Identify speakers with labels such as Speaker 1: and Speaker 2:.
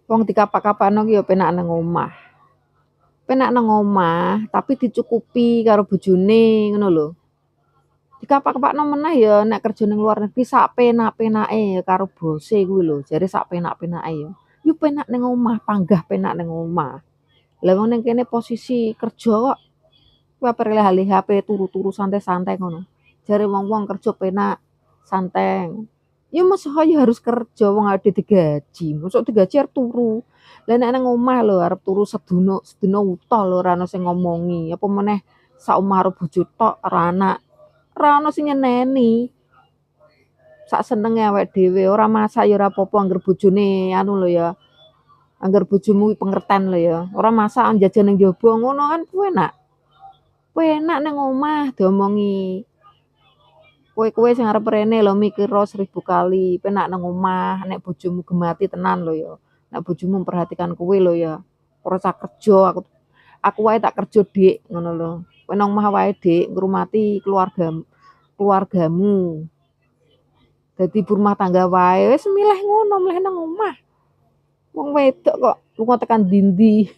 Speaker 1: Wong dikapak-kapakno ki ya penak nang omah. Penak nang omah, tapi dicukupi karo bojone ngono lho. Dikapak-kapakno meneh ya nek kerja ning luar negeri sak penak-penake karo bose kuwi lho, jare sak penak-penake ya. Yo penak ning omah, panggah penak ning omah. Lah wong ning kene posisi kerja kok kowe apa leh HP turu-turu santai-santai ngono. Jare wong-wong kerja penak, santeng. Ya mosok ya harus kerja wong ade digaji, mosok digaji arep turu. Lah nek nang omah lho arep turu sedina sedina utuh lho ora ana sing ngomongi, apa meneh sak omah karo bojo tok karo anak, ora ana sing nyeneni. Sak senenge awake dhewe, ora masak ya ora apa-apa angger bojone anu lho ya, angger bojomu pengerten lho ya, ora masak jajan ning njaba ngono kan kuwenak. Penak nang omah diomongi. Kowe sing arep rene lho mikira 1000 kali, penak nang omah, nek bojomu gemati tenan lho ya. Nek bojomu memperhatikan kowe lho ya. Ora usah kerja, aku wae tak kerja, Dik, ngono lho. Kowe nang omah wae, Dik, ngurmati keluargamu. Dadi ibu rumah tangga wae, wis milih ngono, milih nang omah. Wong wedok kok lunga tekan ndi-ndi.